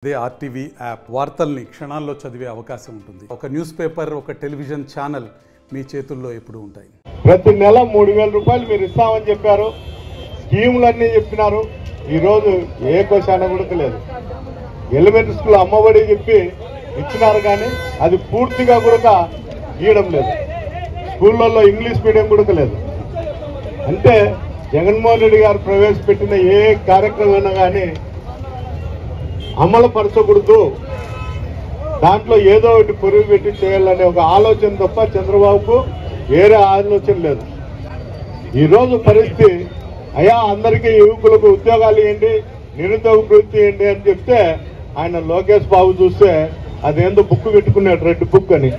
అదే RTV app వార్తల్ని క్షణాల్లో చదివే అవకాశం ఉంటుంది. ఒక న్యూస్ పేపర్, ఒక టెలివిజన్ ఛానల్ మీ చేతుల్లో ఎప్పుడూ ఉంటాయి. ప్రతి నెల 3000 రూపాయలు మీరు ఇస్తామని చెప్పారు. స్కీములన్నీ చెప్పినారు. ఈరోజు ఏ క్వశ్చన్ కూడా లేదు. ఎలిమెంటరీ స్కూల్ అమ్మఒడి చెప్పి ఇచ్చినారు, కానీ అది పూర్తిగా కూడా ఇవ్వడం లేదు. స్కూళ్ళల్లో ఇంగ్లీష్ మీడియం కూడా లేదు. అంటే జగన్మోహన్ రెడ్డి గారు ప్రవేశపెట్టిన ఏ కార్యక్రమం కానీ అమలు పరచకూడదు, దాంట్లో ఏదో ఒకటి పొరుగు పెట్టి చేయాలనే ఒక ఆలోచన తప్ప చంద్రబాబుకు వేరే ఆలోచన లేదు. ఈరోజు పరిస్థితి, అయ్యా అందరికీ యువకులకు ఉద్యోగాలు ఇవ్వండి, నిరుద్యోగ వృత్తి ఇవ్వండి అని చెప్తే ఆయన లోకేష్ బాబు చూస్తే అదేందో బుక్ పెట్టుకున్నాడు, రెడ్ బుక్ అని.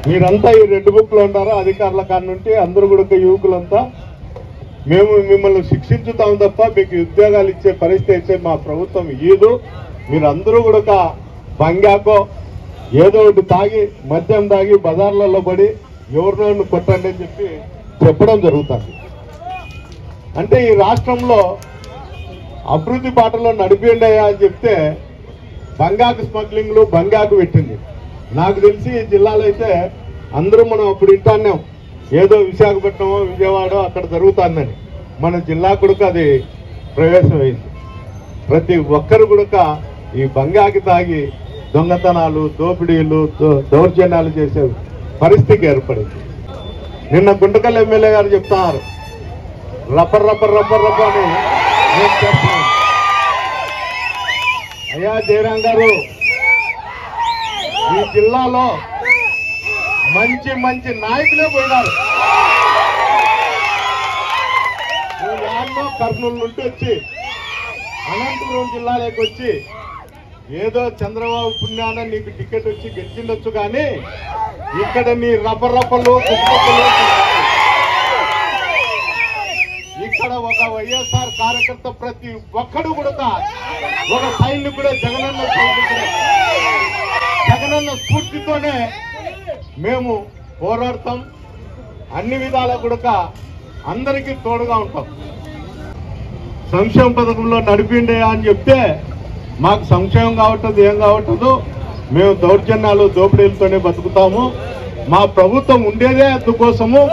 మీరంతా ఈ రెడ్ బుక్లో ఉన్నారా అధికారుల కానుంటే అందరూ కూడా యువకులంతా. మేము మిమ్మల్ని శిక్షించుతాం తప్ప మీకు ఉద్యోగాలు ఇచ్చే పరిస్థితి అయితే మా ప్రభుత్వం ఇయ్యదు. మీరందరూ కూడా బంగాకో ఏదో ఒకటి తాగి, మద్యం తాగి బజార్లలో పడి ఎవరినో కొట్టండి అని చెప్పి చెప్పడం జరుగుతుంది. అంటే ఈ రాష్ట్రంలో అభివృద్ధి బాటలో నడిపేయండి అని చెప్తే బంగాకు స్మగ్లింగ్లు బంగాకు పెట్టింది. నాకు తెలిసి ఈ జిల్లాలో అయితే అందరూ మనం అప్పుడు వింటాన్నాం, ఏదో విశాఖపట్నం విజయవాడ అక్కడ జరుగుతుందని. మన జిల్లా కూడా అది ప్రవేశమైంది. ప్రతి ఒక్కరు కూడా ఈ బంగాకి తాగి దొంగతనాలు, దోపిడీలు, దౌర్జన్యాలు చేసే పరిస్థితి ఏర్పడింది. నిన్న గుంటకల్ ఎమ్మెల్యే గారు చెప్తున్నారు, రబ్బర్ రబ్బర్ రబ్బర్ రబ్బర్ అని నేను చెప్తున్నాను. అయ్యా జయరాం గారు, ఈ జిల్లాలో మంచి మంచి నాయకులే పోయినారు. యాడ్లో కర్నూలు నుండి వచ్చి అనంతపురం జిల్లాలోకి వచ్చి ఏదో చంద్రబాబు పుణ్యాన నీకు టికెట్ వచ్చి గెలిచిండొచ్చు, కానీ ఇక్కడ నీ రబ్బరప్పలు ఇక్కడ ఒక వైఎస్ఆర్ కార్యకర్త ప్రతి ఒక్కడు కూడా ఒక సైనికుడే, జగనన్న స్ఫూర్తితోనే మేము పోరాడతాం. అన్ని విధాలా కూడా అందరికీ తోడుగా ఉంటాం. సంక్షేమ పథకంలో నడిపిండే అని చెప్తే మాకు సంక్షేమం కావట్లేదు, ఏం కావట్లేదు, మేము దౌర్జన్యాలు దోపిడీలతోనే బతుకుతాము, మా ప్రభుత్వం ఉండేదే అందుకోసము,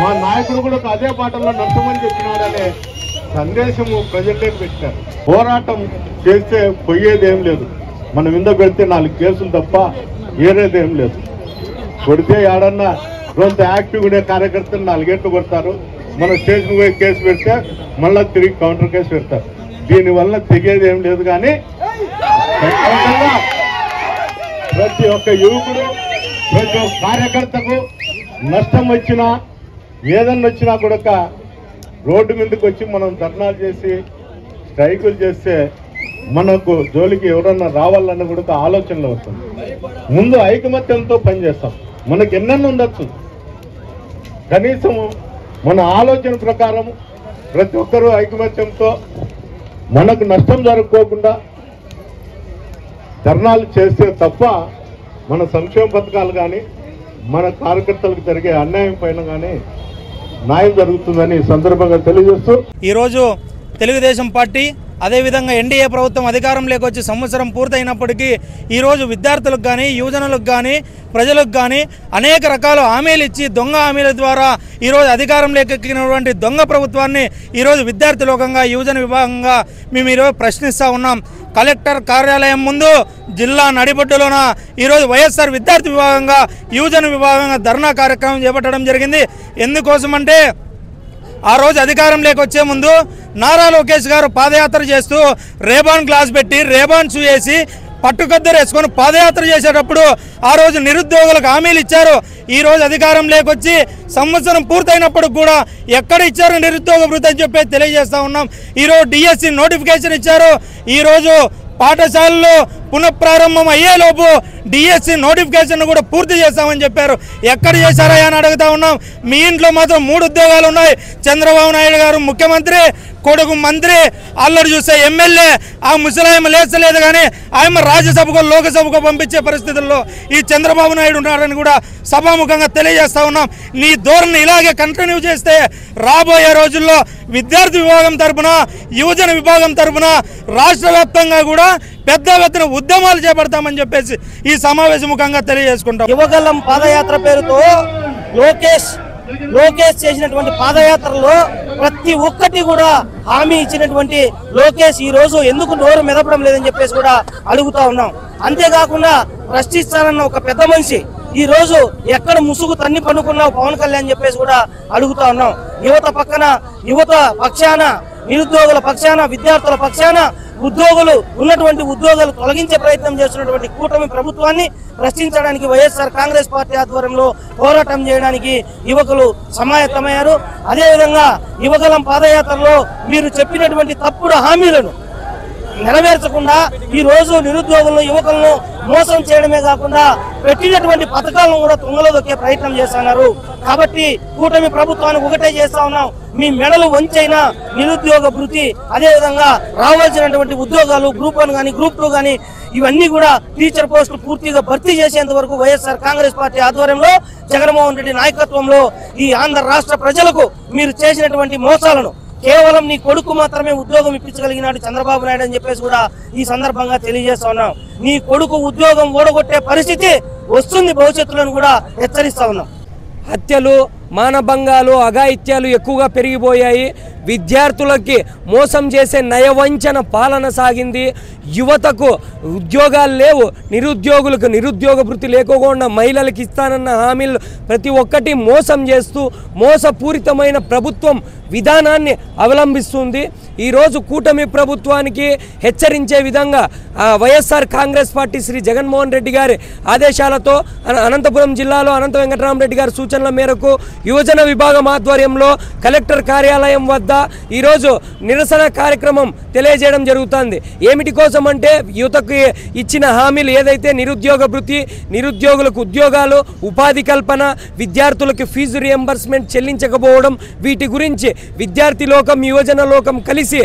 మా నాయకుడు కూడా అదే బాటలో నడచమని చెప్పినాడనే సందేశము ప్రజల్లోకి పెట్టారు. పోరాటం చేస్తే పోయేదేం లేదు. మనం మీద పెడితే 4 కేసులు తప్ప ఏరేదేం లేదు. కొడితే ఏడన్నా కొంత యాక్టివ్ ఉండే కార్యకర్తలు 4 గంటలు కొడతారు. మన స్టేషన్ పోయి కేసు పెడితే మళ్ళీ తిరిగి కౌంటర్ కేసు పెడతారు. దీనివల్ల తెగేది ఏం లేదు. కానీ ప్రతి ఒక్క యువకుడు, ప్రతి ఒక్క కార్యకర్తకు నష్టం వచ్చినా ఏదన్నా వచ్చినా కూడా రోడ్డు మీదకి వచ్చి మనం ధర్నాలు చేసి స్ట్రైకులు చేస్తే మనకు జోలికి ఎవరన్నా రావాలన్న కూడా ఆలోచనలో వస్తుంది. ముందు ఐకమత్యంతో పనిచేస్తాం. మనకు ఎన్నెన్న ఉండొచ్చు, కనీసం మన ఆలోచన ప్రకారం ప్రతి ఒక్కరూ ఐకమత్యంతో మనకు నష్టం జరగకోకుండా ధర్నాలు చేస్తే తప్ప మన సంక్షేమ పథకాలు కానీ మన కార్యకర్తలకు జరిగే అన్యాయం పైన కానీ న్యాయం జరుగుతుందని సందర్భంగా తెలియజేస్తూ, ఈరోజు తెలుగుదేశం పార్టీ అదేవిధంగా ఎన్డీఏ ప్రభుత్వం అధికారంలోకి వచ్చి సంవత్సరం పూర్తయినప్పటికీ ఈరోజు విద్యార్థులకు కానీ, యువజనులకు కానీ, ప్రజలకు కానీ అనేక రకాల హామీలు ఇచ్చి దొంగ హామీల ద్వారా ఈరోజు అధికారంలోకి ఎక్కినటువంటి దొంగ ప్రభుత్వాన్ని ఈరోజు విద్యార్థి లోకంగా, యువజన విభాగంగా మేము ఈరోజు ప్రశ్నిస్తూ ఉన్నాం. కలెక్టర్ కార్యాలయం ముందు జిల్లా నడిబొడ్డులోన ఈరోజు వైఎస్ఆర్ విద్యార్థి విభాగంగా, యువజన విభాగంగా ధర్నా కార్యక్రమం చేపట్టడం జరిగింది. ఎందుకోసమంటే ఆ రోజు అధికారంలోకి వచ్చే ముందు నారా లోకేష్ గారు పాదయాత్ర చేస్తూ రేబాన్ గ్లాస్ పెట్టి, రేబాన్ షూ వేసి, పట్టుకొద్దరు వేసుకొని పాదయాత్ర చేసేటప్పుడు ఆ రోజు నిరుద్యోగులకు హామీలు ఇచ్చారు. ఈ రోజు అధికారంలోకి వచ్చి సంవత్సరం పూర్తయినప్పుడు కూడా ఎక్కడ ఇచ్చారు నిరుద్యోగ వృత్తి అని చెప్పి తెలియజేస్తూ ఉన్నాం. ఈరోజు డిఎస్సి నోటిఫికేషన్ ఇచ్చారు. ఈరోజు పాఠశాలలు పునఃప్రారంభం అయ్యేలోపు డిఎస్సి నోటిఫికేషన్ కూడా పూర్తి చేస్తామని చెప్పారు. ఎక్కడ చేశారా అని అడుగుతా ఉన్నాం. మీ ఇంట్లో మాత్రం 3 ఉద్యోగాలు ఉన్నాయి. చంద్రబాబు నాయుడు గారు ముఖ్యమంత్రి, కొడుకు మంత్రి, అల్లరి చూసే ఎమ్మెల్యే. ఆ ముసలాయమ లేచలేదు, కానీ ఆయమ రాజ్యసభకు, లోకసభకు పంపించే పరిస్థితుల్లో ఈ చంద్రబాబు నాయుడు ఉన్నారని కూడా సభాముఖంగా తెలియజేస్తా ఉన్నాం. నీ ధోరణి ఇలాగే కంటిన్యూ చేస్తే రాబోయే రోజుల్లో విద్యార్థి విభాగం తరపున, యువజన విభాగం తరపున రాష్ట్ర వ్యాప్తంగా కూడా పెద్ద ఎత్తున ఉద్యమాలు చేపడతామని చెప్పేసి ఈ సమావేశం ముఖంగా తెలియజేసుకుంటాం. యువగలం పాదయాత్ర పేరుతో లోకేష్ చేసినటువంటి పాదయాత్రలో ప్రతి ఒక్కటి కూడా హామీ ఇచ్చినటువంటి లోకేష్ ఈ రోజు ఎందుకు నోరు మెదపడం లేదని చెప్పేసి కూడా అడుగుతా ఉన్నాం. అంతేకాకుండా ప్రశ్నిస్తానన్న ఒక పెద్ద మనిషి ఈ రోజు ఎక్కడ ముసుగు తన్ని పన్నుకున్నావు పవన్ కళ్యాణ్ చెప్పేసి కూడా అడుగుతా ఉన్నాం. యువత పక్షాన, నిరుద్యోగుల పక్షాన, విద్యార్థుల పక్షాన ఉద్యోగులు ఉన్నటువంటి ఉద్యోగాలు తొలగించే ప్రయత్నం చేస్తున్నటువంటి కూటమి ప్రభుత్వాన్ని ప్రశ్నించడానికి వైఎస్ఆర్ కాంగ్రెస్ పార్టీ ఆధ్వర్యంలో పోరాటం చేయడానికి యువకులు సమాయత్తమయ్యారు. అదేవిధంగా యువగలం పాదయాత్రలో మీరు చెప్పినటువంటి తప్పుడు హామీలను నెరవేర్చకుండా ఈ రోజు నిరుద్యోగులను, యువకులను మోసం చేయడమే కాకుండా పెట్టినటువంటి పథకాలను కూడా తుంగలో దొక్కే ప్రయత్నం చేస్తున్నారు. కాబట్టి కూటమి ప్రభుత్వానికి ఒకటే చేస్తా ఉన్నాం, మీ మెడలు వంచైనా నిరుద్యోగ భృతి, అదేవిధంగా రావాల్సినటువంటి ఉద్యోగాలు గ్రూప్ 1 కానీ గ్రూప్ 2 కానీ ఇవన్నీ కూడా టీచర్ పోస్టులు పూర్తిగా భర్తీ చేసేంత వరకు వైఎస్ఆర్ కాంగ్రెస్ పార్టీ ఆధ్వర్యంలో జగన్మోహన్ రెడ్డి నాయకత్వంలో ఈ ఆంధ్ర రాష్ట్ర ప్రజలకు మీరు చేసినటువంటి మోసాలను కేవలం నీ కొడుకు మాత్రమే ఉద్యోగం ఇప్పించగలిగినాడు చంద్రబాబు నాయుడు అని చెప్పేసి కూడా ఈ సందర్భంగా తెలియజేస్తా ఉన్నాం. నీ కొడుకు ఉద్యోగం ఓడగొట్టే పరిస్థితి వస్తుంది భవిష్యత్తులో కూడా హెచ్చరిస్తా ఉన్నాం. హత్యలు, మానభంగాలు, అఘాయిత్యాలు ఎక్కువగా పెరిగిపోయాయి. విద్యార్థులకి మోసం చేసే నయవంచన పాలన సాగింది. యువతకు ఉద్యోగాలు లేవు, నిరుద్యోగ భృతి లేకోకుండా మహిళలకు ఇస్తానన్న హామీలు ప్రతి ఒక్కటి మోసం చేస్తూ మోసపూరితమైన ప్రభుత్వం విధానాన్ని అవలంబిస్తుంది. ఈరోజు కూటమి ప్రభుత్వానికి హెచ్చరించే విధంగా వైఎస్ఆర్ కాంగ్రెస్ పార్టీ శ్రీ జగన్మోహన్ రెడ్డి గారి ఆదేశాలతో అనంతపురం జిల్లాలో అనంత వెంకటరామరెడ్డి గారి సూచనల మేరకు యువజన విభాగం ఆధ్వర్యంలో కలెక్టర్ కార్యాలయం వద్ద ఈరోజు నిరసన కార్యక్రమం తెలియజేయడం జరుగుతుంది. ఏమిటి కోసం అంటే యువతకు ఇచ్చిన హామీలు ఏదైతే నిరుద్యోగ భృతి, నిరుద్యోగులకు ఉద్యోగాలు, ఉపాధి కల్పన, విద్యార్థులకు ఫీజు రియంబర్స్మెంట్ చెల్లించకపోవడం, వీటి గురించి విద్యార్థి లోకం, యువజన లోకం కలిసి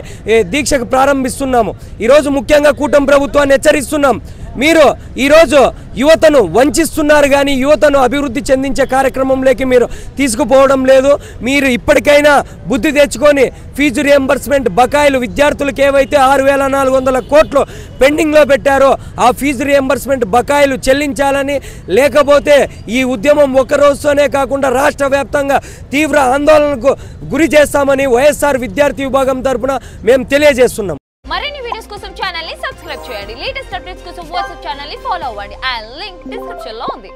దీక్షకు ప్రారంభిస్తున్నాము. ఈరోజు ముఖ్యంగా కూటమి ప్రభుత్వాన్ని హెచ్చరిస్తున్నాం, మీరు ఈరోజు యువతను వంచిస్తున్నారు కానీ యువతను అభివృద్ధి చెందించే కార్యక్రమంలోకి మీరు తీసుకుపోవడం లేదు. మీరు ఇప్పటికైనా బుద్ధి తెచ్చుకొని ఫీజు రియంబర్స్మెంట్ బకాయిలు విద్యార్థులకు ఏవైతే 6,400 కోట్లు పెండింగ్లో పెట్టారో ఆ ఫీజు రియంబర్స్మెంట్ బకాయిలు చెల్లించాలని, లేకపోతే ఈ ఉద్యమం ఒక్క రోజుతోనే కాకుండా రాష్ట్ర వ్యాప్తంగా తీవ్ర ఆందోళనకు గురి చేస్తామని వైఎస్ఆర్ విద్యార్థి విభాగం తరఫున మేము తెలియజేస్తున్నాం. మరిన్ని వీడియోస్ కోసం ఛానల్ ని సబ్స్క్రైబ్ చేయండి. లేటెస్ట్ అప్డేట్స్ కోసం వాట్సాప్ ఛానల్ ని ఫాలో అవ్వండి. ఆ లింక్ డిస్క్రిప్షన్ లో ఉంది.